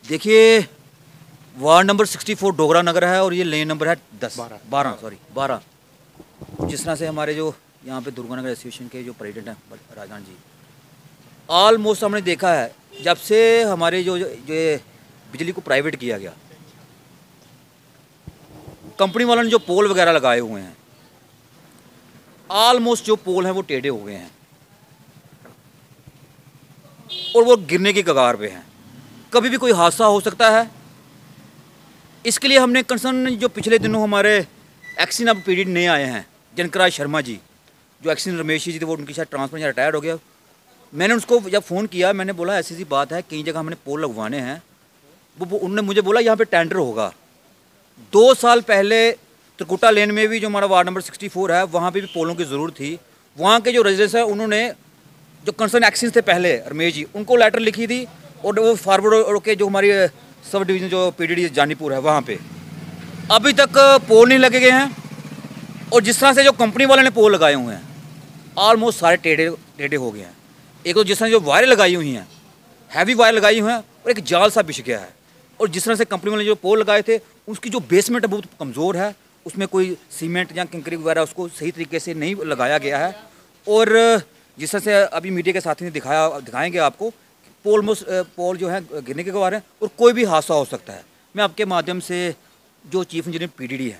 देखिए, ward number 64 Dogra नगर है और ये लेन नंबर है 12। जिस तरह से हमारे जो यहाँ पे दुर्गा नगर एसोसिएशन के जो प्रेसिडेंट हैं राजन जी, ऑलमोस्ट हमने देखा है जब से हमारे जो ये बिजली को प्राइवेट किया गया, कंपनी वालों ने जो पोल वगैरह लगाए हुए हैं, ऑलमोस्ट जो पोल हैं वो टेढ़े हो गए हैं और वो गिरने की कगार पे हैं। कभी भी कोई हादसा हो सकता है। इसके लिए हमने कंसर्न जो पिछले दिनों हमारे एक्सिन अब पीरियड नए आए हैं, जनकराज शर्मा जी, जो एक्सिन रमेश जी थे, वो उनकी शायद ट्रांसफर या रिटायर्ड हो गया। मैंने उसको जब फ़ोन किया, मैंने बोला ऐसी सी बात है, कई जगह हमने पोल लगवाने हैं। वो उन्होंने मुझे बोला यहाँ पे टेंडर होगा। 2 साल पहले त्रिकुटा लेन में भी जो हमारा वार्ड नंबर 64 है, वहाँ पे भी पोलों की ज़रूरत थी। वहाँ के जो रेजिडेंट्स हैं, उन्होंने जो कंसर्न एक्सिन थे पहले रमेश जी, उनको लेटर लिखी थी और वो फॉरवर्ड के जो हमारी सब डिवीज़न जो पीडीडी जानीपुर है, वहाँ पे अभी तक पोल नहीं लगे गए हैं। और जिस तरह से जो कंपनी वाले ने पोल लगाए हुए हैं, ऑलमोस्ट सारे टेढ़े हो गए हैं। एक तो जिस तरह जो वायरें लगाई हुई हैं, हैवी वायर लगाई हुई हैं और एक जाल सा बिछ गया है। और जिस तरह से कंपनी वाले जो पोल लगाए थे, उसकी जो बेसमेंट है बहुत कमज़ोर है, उसमें कोई सीमेंट या कंक्रीट वगैरह उसको सही तरीके से नहीं लगाया गया है। और जिस तरह से अभी मीडिया के साथी ने दिखाएंगे आपको, पोल जो है गिरने के कगार हैं और कोई भी हादसा हो सकता है। मैं आपके माध्यम से जो चीफ इंजीनियर पीडीडी है,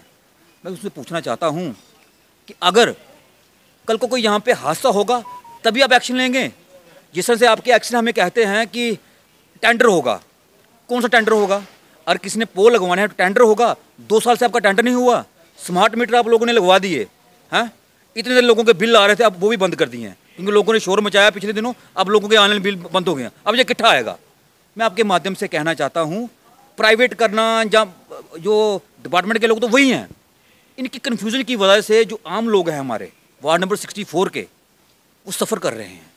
मैं उससे पूछना चाहता हूँ कि अगर कल को कोई यहाँ पे हादसा होगा तभी आप एक्शन लेंगे। जिस तरह से आपके एक्शन हमें कहते हैं कि टेंडर होगा, कौन सा टेंडर होगा? अगर किसी ने पोल लगवाना है तो टेंडर होगा। 2 साल से आपका टेंडर नहीं हुआ। स्मार्ट मीटर आप लोगों ने लगवा दिए हैं, इतने देर लोगों के बिल आ रहे थे, अब वो भी बंद कर दिए हैं क्योंकि लोगों ने शोर मचाया पिछले दिनों। अब लोगों के आने वाले बिल बंद हो गए हैं, अब ये कितना आएगा? मैं आपके माध्यम से कहना चाहता हूँ, प्राइवेट करना या जो डिपार्टमेंट के लोग तो वही हैं, इनकी कन्फ्यूजन की वजह से जो आम लोग हैं हमारे वार्ड नंबर 64 के, वो सफ़र कर रहे हैं।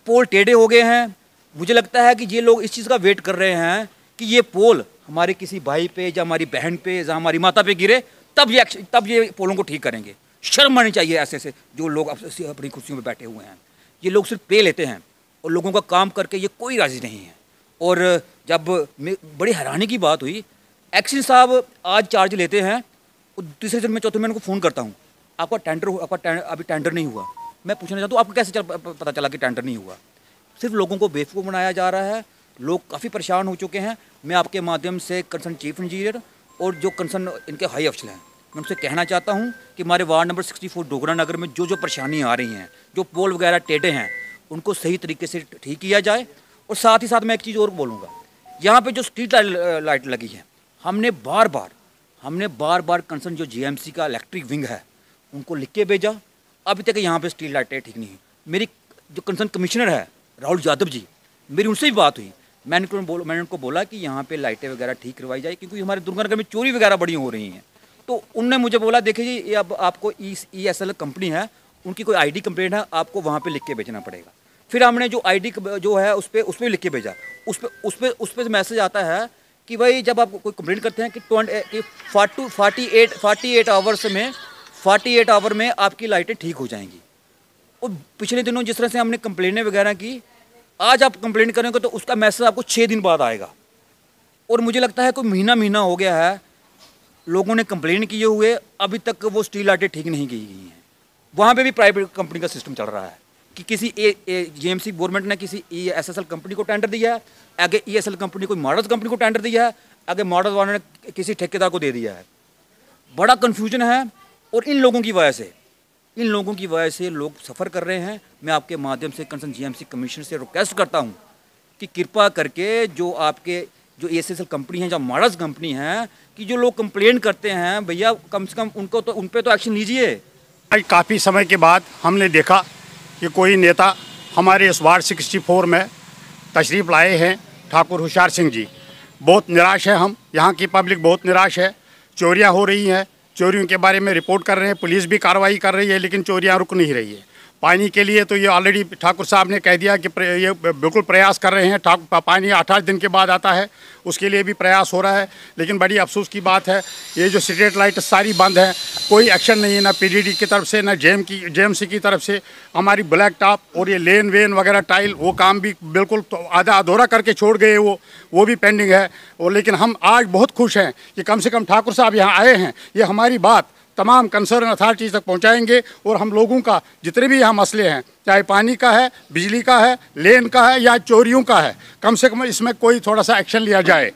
पोल टेढ़े हो गए हैं। मुझे लगता है कि ये लोग इस चीज़ का वेट कर रहे हैं कि ये पोल हमारे किसी भाई पे या हमारी बहन पे या हमारी माता पे गिरे, तब ये पोलों को ठीक करेंगे। शर्म आनी चाहिए ऐसे जो लोग अपनी कुर्सियों पे बैठे हुए हैं। ये लोग सिर्फ पे लेते हैं और लोगों का काम करके ये कोई राज़ी नहीं है। और जब बड़ी हैरानी की बात हुई, एक्शन साहब आज चार्ज लेते हैं और तीसरे दिन में चौथे में उनको फ़ोन करता हूँ, आपका अभी टेंडर नहीं हुआ। मैं पूछना चाहता हूँ आपको कैसे पता चला कि टेंडर नहीं हुआ? सिर्फ लोगों को बेवकूफ़ बनाया जा रहा है। लोग काफ़ी परेशान हो चुके हैं। मैं आपके माध्यम से कंसर्न चीफ इंजीनियर और जो कंसर्न इनके हाई अफसर हैं, मैं उनसे कहना चाहता हूँ कि हमारे वार्ड नंबर 64 डोगरा नगर में जो परेशानी आ रही हैं, जो पोल वगैरह टेढ़े हैं, उनको सही तरीके से ठीक किया जाए। और साथ ही साथ मैं एक चीज़ और बोलूँगा, यहाँ पे जो स्ट्रीट लाइट लगी है, हमने बार बार कंसर्न जो जीएमसी का इलेक्ट्रिक विंग है उनको लिख के भेजा, अभी तक यहाँ पे स्ट्रीट लाइटें ठीक नहीं है। मेरी जो कंसर्न कमिश्नर है राहुल यादव जी, मेरी उनसे भी बात हुई। मैंने उनको बोला कि यहाँ पे लाइटें वगैरह ठीक करवाई जाए क्योंकि हमारे दुर्गानगर में चोरी वगैरह बड़ी हो रही हैं। तो उनने मुझे बोला देखिए जी, ये अब आपको ESL कंपनी है, उनकी कोई ID कंप्लेंट है, आपको वहाँ पे लिख के भेजना पड़ेगा। फिर हमने जो ID जो है उस पर लिख के भेजा। उस पर मैसेज आता है कि भाई जब आप कोई कंप्लेंट करते हैं कि 48 आवर में आपकी लाइटें ठीक हो जाएंगी। और पिछले दिनों जिस तरह से हमने कंप्लेनें वगैरह की, आज आप कंप्लेंट करेंगे तो उसका मैसेज आपको 6 दिन बाद आएगा। और मुझे लगता है कोई महीना हो गया है लोगों ने कंप्लेन किए हुए, अभी तक वो स्ट्रीट लाइटें ठीक नहीं की गई हैं। वहाँ पे भी प्राइवेट कंपनी का सिस्टम चल रहा है कि किसी जीएमसी गवर्नमेंट ने किसी ESL कंपनी को टेंडर दिया है, आगे ESL कंपनी कोई मॉडल्स कंपनी को टेंडर दिया है, आगे मॉडल्स वालों ने किसी ठेकेदार को दे दिया है। बड़ा कन्फ्यूजन है और इन लोगों की वजह से लोग सफ़र कर रहे हैं। मैं आपके माध्यम से कंसर्न जीएमसी कमिश्नर से रिक्वेस्ट करता हूँ कि कृपा करके जो आपके जो ESL कंपनी है, जो मॉडल्स कंपनी है, कि जो लोग कंप्लेन करते हैं, भैया कम से कम उन पे तो एक्शन लीजिए। आज काफ़ी समय के बाद हमने देखा कि कोई नेता हमारे इस वार्ड 64 में तशरीफ़ लाए हैं, ठाकुर होशियार सिंह जी। बहुत निराश है हम, यहाँ की पब्लिक बहुत निराश है। चोरियाँ हो रही हैं, चोरियों के बारे में रिपोर्ट कर रहे हैं, पुलिस भी कार्रवाई कर रही है, लेकिन चोरियाँ रुक नहीं रही है। पानी के लिए तो ये ऑलरेडी ठाकुर साहब ने कह दिया कि ये बिल्कुल प्रयास कर रहे हैं। पानी 8 दिन के बाद आता है, उसके लिए भी प्रयास हो रहा है। लेकिन बड़ी अफसोस की बात है, ये जो स्ट्रीट लाइट सारी बंद हैं। कोई एक्शन नहीं है, ना पीडीडी की तरफ से, ना जेएमसी की तरफ से। हमारी ब्लैक टॉप और ये लेन वेन वगैरह टाइल, वो काम भी बिल्कुल तो आधा अधूरा करके छोड़ गए, वो भी पेंडिंग है। और लेकिन हम आज बहुत खुश हैं कि कम से कम ठाकुर साहब यहाँ आए हैं। ये हमारी बात तमाम कंसर्न अथॉरिटीज़ तक पहुँचाएंगे और हम लोगों का जितने भी यहाँ मसले हैं, चाहे पानी का है, बिजली का है, लेन का है या चोरियों का है, कम से कम इसमें कोई थोड़ा सा एक्शन लिया जाए।